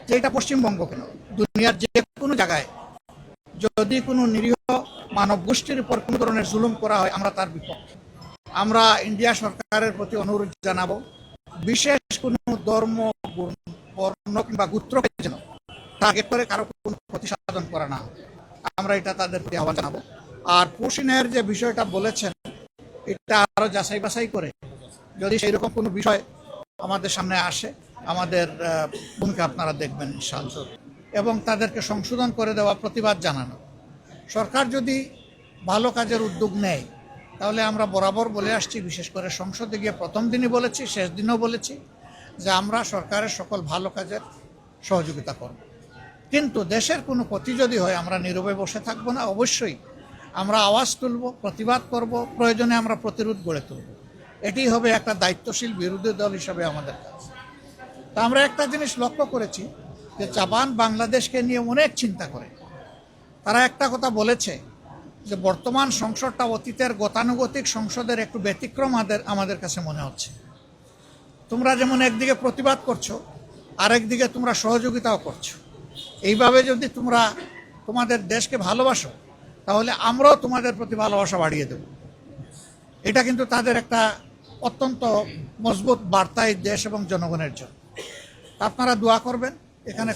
যে এটা পশ্চিমবঙ্গ কেন, দুনিয়ার যে কোনো জায়গায় যদি কোনো নিরীহ মানব গোষ্ঠীর উপর কোনো ধরনের জুলুম করা হয় আমরা তার বিপক্ষে। আমরা ইন্ডিয়া সরকারের প্রতি অনুরোধ জানাবো, বিশেষ কোনো ধর্ম, বর্ণ কিংবা গোত্রকে যেন টার্গেট করে কারো কোনো ক্ষতি সাধন করা না হয়। আমরা এটা তাদের প্রতি আহ্বান জানাবো। আর পোশিনের যে বিষয়টা বলেছেন, এটা আরো যাচাই বাছাই করে যদি সেই রকম কোনো বিষয় আমাদের সামনে আসে, আমাদের ভূমিকা আপনারা দেখবেন ইনশাআল্লাহ, এবং তাদেরকে সংশোধন করে দেওয়া, প্রতিবাদ জানানো। সরকার যদি ভালো কাজের উদ্যোগ নেয় তাহলে আমরা বরাবর বলে আসছি, বিশেষ করে সংসদে গিয়ে প্রথম দিনই বলেছি, শেষ দিনও বলেছি যে আমরা সরকারের সকল ভালো কাজের সহযোগিতা করব। কিন্তু দেশের কোনো ক্ষতি যদি হয় আমরা নীরবে বসে থাকবো না, অবশ্যই আমরা আওয়াজ তুলব, প্রতিবাদ করব, প্রয়োজনে আমরা প্রতিরোধ গড়ে তুলব। এটি হবে একটা দায়িত্বশীল বিরোধী দল হিসাবে আমাদের কাজ। তা আমরা একটা জিনিস লক্ষ্য করেছি যে জাপান বাংলাদেশকে নিয়ে অনেক চিন্তা করে। তারা একটা কথা বলেছে যে বর্তমান সংসদটা অতীতের গতানুগতিক সংসদের একটু ব্যতিক্রম আমাদের কাছে মনে হচ্ছে। তোমরা যেমন একদিকে প্রতিবাদ করছো, আরেকদিকে তোমরা সহযোগিতাও করছো। এইভাবে যদি তোমরা তোমাদের দেশকে ভালোবাসো তাহলে আমরাও তোমাদের প্রতি ভালোবাসা বাড়িয়ে দেব। এটা কিন্তু তাদের একটা অত্যন্ত মজবুত বার্তা এই দেশ এবং জনগণের জন্য। আপনারা দোয়া করবেন এখানে।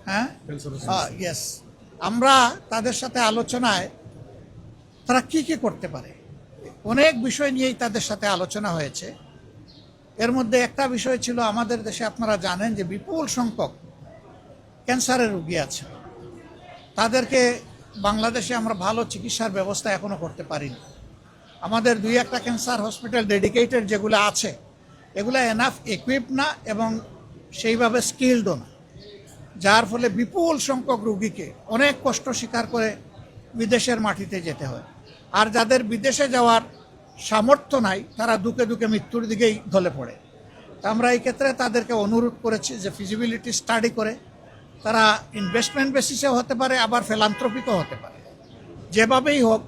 হ্যাঁ, ইয়েস, আমরা তাদের সাথে আলোচনায় তারা কি কি করতে পারে অনেক বিষয় নিয়েই তাদের সাথে আলোচনা হয়েছে। এর মধ্যে একটা বিষয় ছিল, আমাদের দেশে আপনারা জানেন যে বিপুল সংখ্যক ক্যান্সারের রোগী আছে। তাদেরকে বাংলাদেশে আমরা ভালো চিকিৎসার ব্যবস্থা এখনো করতে পারিনি। আমাদের 2-1টা ক্যান্সার হসপিটাল ডেডিকেটেড যেগুলো আছে, এগুলো এনাফ ইকুইপ না এবং সেইভাবে স্কিলডও না, যার ফলে বিপুল সংখ্যক রোগীকে অনেক কষ্ট স্বীকার করে বিদেশের মাটিতে যেতে হয়। আর যাদের বিদেশে যাওয়ার সামর্থ্য নাই তারা দুকে দুকে মৃত্যুর দিকেই ঢলে পড়ে। তা আমরা এই ক্ষেত্রে তাদেরকে অনুরোধ করেছি যে ফিজিবিলিটি স্টাডি করে, তারা ইনভেস্টমেন্ট বেসিসেও হতে পারে, আবার ফিলান্থ্রপিকও হতে পারে, যেভাবেই হোক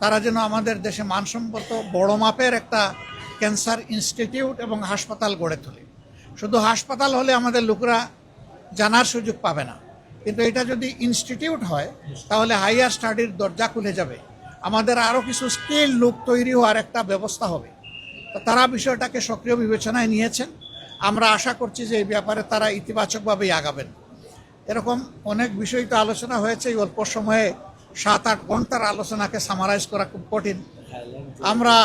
তারা যেন আমাদের দেশে মানসম্মত বড় মাপের একটা ক্যান্সার ইনস্টিটিউট এবং হাসপাতাল গড়ে তোলে। শুধু হাসপাতাল হলে আমাদের লোকরা জানার সুযোগ পাবে না, কিন্তু এটা যদি ইনস্টিটিউট হয় তাহলে হাইয়ার স্টাডির দরজা খুলে যাবে, আমাদের আরও কিছু স্কিল লোক তৈরি হওয়ার একটা ব্যবস্থা হবে। তো তারা বিষয়টাকে সক্রিয় বিবেচনায় নিয়েছেন। আমরা আশা করছি যে এই ব্যাপারে তারা ইতিবাচকভাবেই আগাবেন। এরকম অনেক বিষয় তো আলোচনা হয়েছে, এই অল্প সময়ে 7-8 ঘন্টার আলোচনাকে সামারাইজ করা খুব কঠিন। আমরা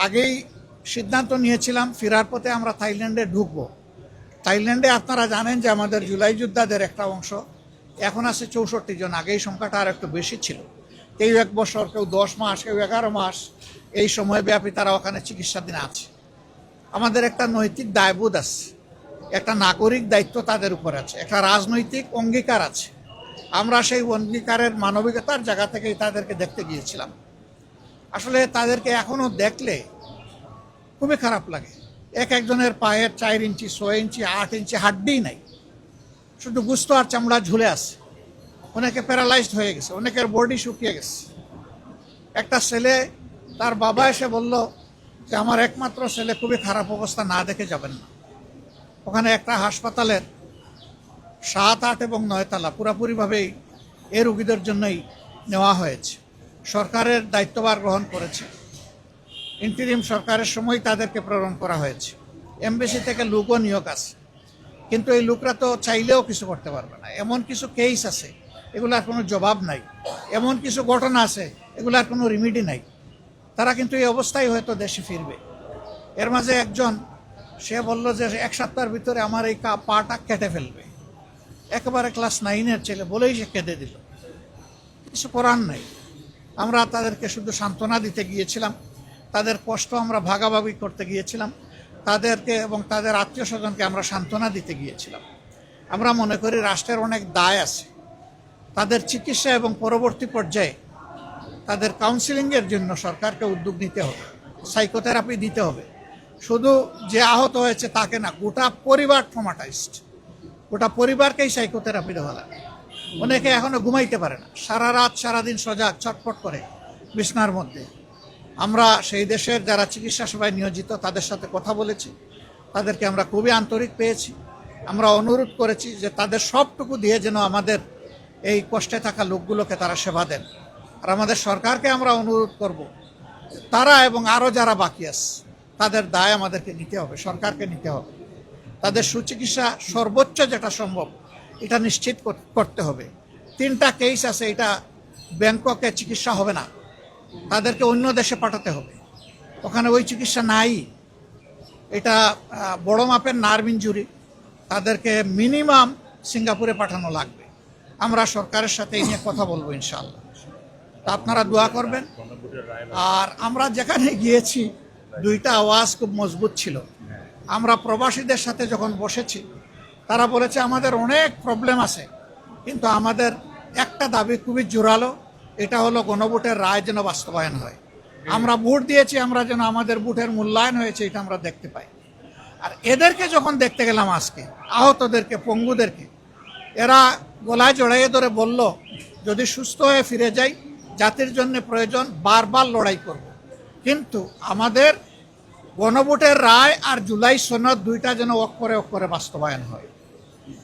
আগেই সিদ্ধান্ত নিয়েছিলাম ফেরার পথে আমরা থাইল্যান্ডে ঢুকবো। থাইল্যান্ডে আপনারা জানেন যে আমাদের জুলাই যোদ্ধাদের একটা অংশ এখন আছে 64 জন, আগে এই সংখ্যাটা আর একটু বেশি ছিল। কেউ 1 বছর, কেউ 10 মাস, কেউ 11 মাস, এই সময়ব্যাপী তারা ওখানে চিকিৎসাধীন আছে। আমাদের একটা নৈতিক দায়বোধ আছে, একটা নাগরিক দায়িত্ব তাদের উপর আছে, একটা রাজনৈতিক অঙ্গীকার আছে। আমরা সেই অঙ্গীকারের মানবিকতার জায়গা থেকেই তাদেরকে দেখতে গিয়েছিলাম। আসলে তাদেরকে এখনও দেখলে খুবই খারাপ লাগে। একজনের পায়ের 4 ইঞ্চি, 6 ইঞ্চি, 8 ইঞ্চি হাড্ডিই নাই, শুধু গুস্ত আর চামড়া ঝুলে আছে। অনেকে প্যারালাইজড হয়ে গেছে, অনেকের বডি শুকিয়ে গেছে। একটা ছেলে, তার বাবা এসে বলল যে আমার একমাত্র ছেলে খুবই খারাপ অবস্থা, না দেখে যাবেন না। ওখানে একটা হাসপাতালের 7, 8 এবং 9 তলা পুরোপুরিভাবেই এই রোগীদের জন্যই নেওয়া হয়েছে। সরকারের দায়িত্বভার গ্রহণ করেছে, ইন্টিরিম সরকারের সময় তাদেরকে প্রেরণ করা হয়েছে। এমবেসি থেকে লোকও নিয়োগ আছে, কিন্তু এই লোকরা তো চাইলেও কিছু করতে পারবে না। এমন কিছু কেস আছে এগুলার কোনো জবাব নাই, এমন কিছু ঘটনা আছে এগুলার কোনো রিমিডি নাই। তারা কিন্তু এই অবস্থায় হয়তো দেশে ফিরবে। এর মাঝে একজন, সে বলল যে 1 সপ্তাহের ভিতরে আমার এই পাটা কেটে ফেলবে। একেবারে ক্লাস 9-এর ছেলে বলেই সে কেঁদে দিল। কিছু করার নাই। আমরা তাদেরকে শুধু সান্ত্বনা দিতে গিয়েছিলাম, তাদের কষ্ট আমরা ভাগাভাগি করতে গিয়েছিলাম, তাদেরকে এবং তাদের আত্মীয় স্বজনকে আমরা সান্ত্বনা দিতে গিয়েছিলাম। আমরা মনে করি রাষ্ট্রের অনেক দায় আছে, তাদের চিকিৎসা এবং পরবর্তী পর্যায়ে তাদের কাউন্সিলিংয়ের জন্য সরকারকে উদ্যোগ নিতে হবে, সাইকোথেরাপি দিতে হবে। শুধু যে আহত হয়েছে তাকে না, গোটা পরিবার ট্রমাটাইজড, গোটা পরিবারকেই সাইকোথেরাপি দেওয়া লাগে। অনেকে এখনো ঘুমাইতে পারে না, সারা রাত সারাদিন সজাগ, ছটফট করে বিছনার মধ্যে। আমরা সেই দেশের যারা চিকিৎসা সেবায় নিয়োজিত তাদের সাথে কথা বলেছি, তাদেরকে আমরা খুবই আন্তরিক পেয়েছি। আমরা অনুরোধ করেছি যে তাদের সবটুকু দিয়ে যেন আমাদের এই কষ্টে থাকা লোকগুলোকে তারা সেবা দেন। আর আমাদের সরকারকে আমরা অনুরোধ করব, তারা এবং আরও যারা বাকি আছে তাদের দায় আমাদেরকে নিতে হবে, সরকারকে নিতে হবে। তাদের সুচিকিৎসা সর্বোচ্চ যেটা সম্ভব এটা নিশ্চিত করতে হবে। 3টা কেস আছে, এটা ব্যাংককে চিকিৎসা হবে না, তাদেরকে অন্য দেশে পাঠাতে হবে, ওখানে ওই চিকিৎসা নাই। এটা বড় মাপের নার্ভ ইনজুরি, তাদেরকে মিনিমাম সিঙ্গাপুরে পাঠানো লাগবে। আমরা সরকারের সাথে এই নিয়ে কথা বলবো ইনশাআল্লাহ। তা আপনারা দোয়া করবেন। আর আমরা যেখানে গিয়েছি 2টা আওয়াজ খুব মজবুত ছিল। আমরা প্রবাসীদের সাথে যখন বসেছি তারা বলেছে আমাদের অনেক প্রবলেম আছে, কিন্তু আমাদের একটা দাবি খুবই জোরালো, এটা হলো গণভোটের রায় যেন বাস্তবায়ন হয়। আমরা ভোট দিয়েছি, আমরা যেন আমাদের ভোটের মূল্যায়ন হয়েছে এটা আমরা দেখতে পাই। আর এদেরকে যখন দেখতে গেলাম আজকে, আহতদেরকে, পঙ্গুদেরকে, এরা গলায় জড়াইয়ে ধরে বলল যদি সুস্থ হয়ে ফিরে যাই জাতির জন্য প্রয়োজন বারবার লড়াই করব। কিন্তু আমাদের গণভোটের রায় আর জুলাই সনদ 2টা যেন অক্ষরে অক্ষরে বাস্তবায়ন হয়।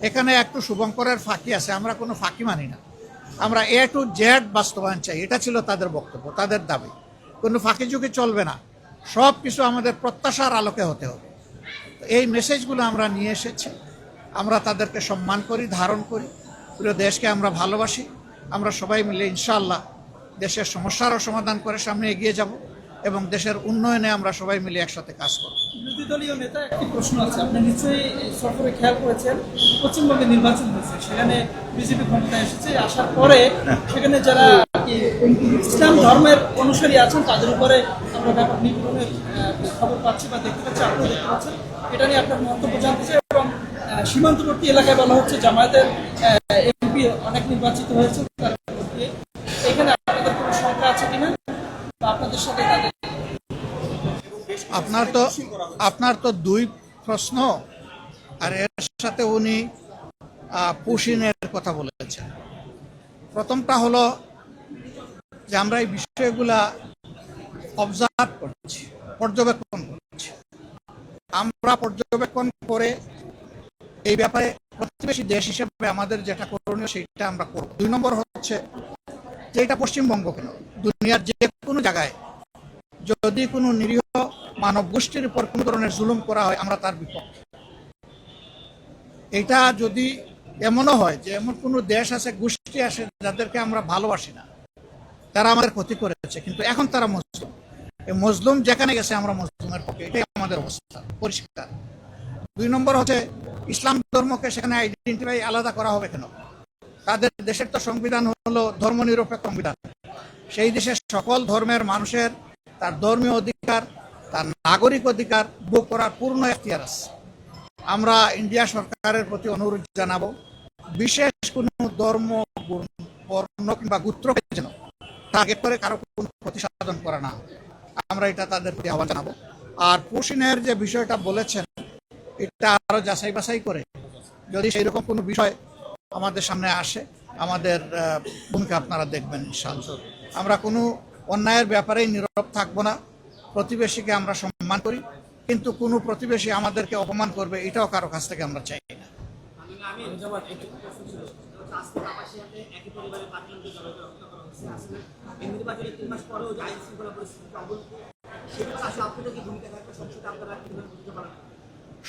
এখানে একটু শুভঙ্করের ফাঁকি আছে, আমরা কোনো ফাঁকি মানি না। আমরা A to Z বাস্তবায়ন চাই, এটা ছিল তাদের বক্তব্য, তাদের দাবি। কোনো ফাঁকি ঝুঁকি চলবে না, সব কিছু আমাদের প্রত্যাশার আলোকে হতে হবে। এই মেসেজগুলো আমরা নিয়ে এসেছি। আমরা তাদেরকে সম্মান করি, ধারণ করি, পুরো দেশকে আমরা ভালোবাসি। আমরা সবাই মিলে ইনশাআল্লাহ দেশের সমস্যারও সমাধান করে সামনে এগিয়ে যাব এবং দেশের উন্নয়নে আমরা সবাই মিলে একসাথে কাজ করব। বিরোধী দলীয় নেতা একটি প্রশ্ন আছে, আপনি নিশ্চয়ই সফরে খেয়াল করেছেন পশ্চিমবঙ্গে নির্বাচন হয়েছে, সেখানে বিজেপি ক্ষমতায় এসেছে, আসার পরে সেখানে যারা ইসলাম ধর্মের অনুসারী আছেন তাদের উপরে আমরা ব্যাপক নিপীড়নের খবর পাচ্ছি বা দেখতে পাচ্ছি, আপনিও দেখতে পাচ্ছেন। এটা নিয়ে আপনার মন্তব্য জানতে চাই। এবং সীমান্তবর্তী এলাকায় বলা হচ্ছে জামায়াতের এমপি অনেক নির্বাচিত হয়েছে, এখানে আপনাদের কোনো শঙ্কা আছে কিনা বা আপনাদের সাথে তাদের? আপনার তো 2 প্রশ্ন, আর এর সাথে উনি পুশিনের কথা বলেছেন। প্রথমটা হলো যে আমরা এই বিষয়গুলা অবজার্ভ করছি, পর্যবেক্ষণ করছি। আমরা পর্যবেক্ষণ করে এই ব্যাপারে প্রতিবেশী দেশ হিসেবে আমাদের যেটা করণীয় সেটা আমরা করব। 2 নম্বর হচ্ছে যে এটা পশ্চিমবঙ্গ কেন, দুনিয়ার যে কোনো জায়গায় যদি কোনো নিরীহ মানব গোষ্ঠীর উপর কোনো ধরনের জুলুম করা হয় আমরা তার বিপক্ষে। এটা যদি এমনও হয় যে এমন কোনো দেশ আছে, গোষ্ঠী আছে যাদেরকে আমরা ভালোবাসি না, তারা আমাদের ক্ষতি করেছে, কিন্তু এখন তারা মজলুম, এই মজলুম যেখানে গেছে আমরা মজলুমের পক্ষে, এটাই আমাদের অবস্থা পরিষ্কার। 2 নম্বর হচ্ছে ইসলাম ধর্মকে সেখানে আইডেন্টিফাই আলাদা করা হবে কেন? তাদের দেশের তো সংবিধান হলো ধর্মনিরপেক্ষ সংবিধান। সেই দেশের সকল ধর্মের মানুষের তার ধর্মীয় অধিকার, তার নাগরিক অধিকার ভোগ করার পূর্ণ এখতিয়ার আছে। আমরা ইন্ডিয়া সরকারের প্রতি অনুরোধ জানাবো বিশেষ কোনো ধর্ম, বর্ণ কিংবা গোত্রকে যেন টার্গেট করে কারো কোনো ক্ষতি সাধন করা না, আমরা এটা তাদের প্রতি আহ্বান জানাবো। আর পুশিনের যে বিষয়টা বলেছেন এটা আরো যাচাই বাছাই করে যদি সেই রকম কোনো বিষয় আমাদের সামনে আসে আমাদের ভূমিকা আপনারা দেখবেন ইনশাআল্লাহ। আমরা কোনো অন্যায়ের ব্যাপারেই নীরব থাকবো না। প্রতিবেশীকে আমরা সম্মান করি, কিন্তু কোনো প্রতিবেশী আমাদেরকে অপমান করবে এটাও কারো কাছ থেকে আমরা চাই না।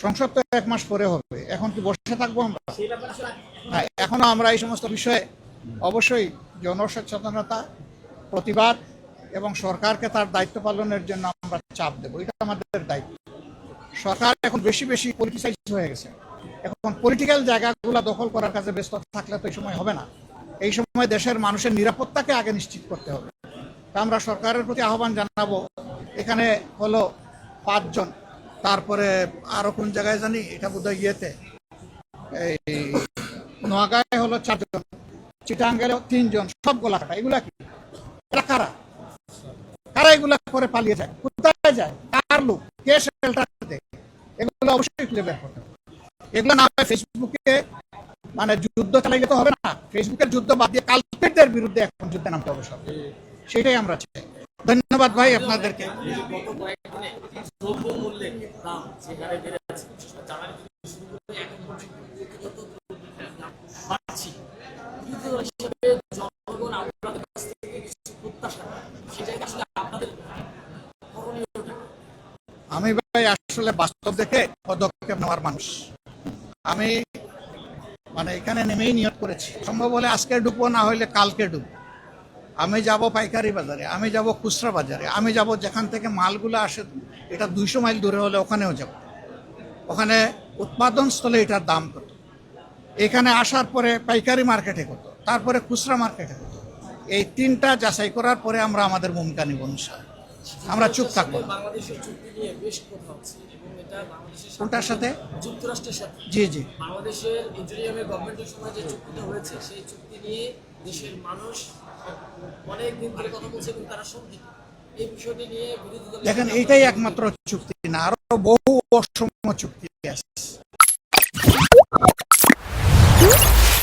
সংসদ তো 1 মাস পরে হবে, এখন কি বসে থাকবো আমরা? এখনো আমরা এই সমস্ত বিষয়ে অবশ্যই জনসচেতনতা, প্রতিবাদ এবং সরকারকে তার দায়িত্ব পালনের জন্য আমরা চাপ দেবো, এটা আমাদের দায়িত্ব। সরকার এখন বেশি বেশি পলিটিসাইজ হয়ে গেছে, এখন পলিটিক্যাল জায়গাগুলো দখল করার কাজে ব্যস্ত থাকলে তো এই সময় হবে না। এই সময় দেশের মানুষের নিরাপত্তাকে আগে নিশ্চিত করতে হবে। তা আমরা সরকারের প্রতি আহ্বান জানাবো, এখানে হলো 5 জন, তারপরে আরো কোন জায়গায় জানি এটা বোধহয় ইয়েতে এই নোয়াগাঁয় হলো 4 জন, চিটাঙ্গেলেও 3 জন, সব গোলাকাটা। এগুলা কি, এরা কারা? কারা এগুলা করে পালিয়ে যায়? কোথায় যায়? কার লোক? কে শেল্টার দেয়? এগুলো অবশ্যই খুঁজে বের করতে হবে। এগুলো না হয় ফেসবুকে মানে যুদ্ধ চালাইলে তো হবে না, ফেসবুকের যুদ্ধ বাদ দিয়ে কালপিটদের বিরুদ্ধে এখন যুদ্ধে নামতে হবে সব, সেটাই আমরা চাই। ধন্যবাদ ভাই আপনাদেরকে। মানুষ। আমি মানে এখানে নেমেই নিয়ত করেছি, সম্ভব হলে আজকে ঢুকবো, না হলে কালকে ঢুকবো। আমি যাব পাইকারি বাজারে, আমি যাব খুচরা বাজারে, আমি যাব যেখান থেকে মালগুলো আসে, এটা 200 মাইল দূরে হলে ওখানেও যাব। ওখানে উৎপাদন স্থলে এটার দাম কত, এখানে আসার পরে পাইকারি মার্কেটে কত, তারপরে খুচরা মার্কেটে কত, এই তিনটা যাচাই করার পরে আমরা আমাদের ভূমিকা নিব ইনশাআল্লাহ। আমরা চুপ থাকবো না। বাংলাদেশের চুক্তি নিয়ে বেশ কথা হচ্ছে এবং এটা বাংলাদেশের কোনটার সাথে? যুক্তরাষ্ট্রের সাথে। জি জি। বাংলাদেশের ইন্টেরিয়ামের গভর্নমেন্টের সময় যে চুক্তিটা হয়েছে সেই চুক্তি নিয়ে দেশের মানুষ অনেক দিন ধরে কথা বলছে এবং তারা সন্দিগ্ধ এই বিষয়টি নিয়ে বিরোধী দল। দেখেন, এইটাই একমাত্র চুক্তি না, আরো বহু অসম চুক্তি আছে।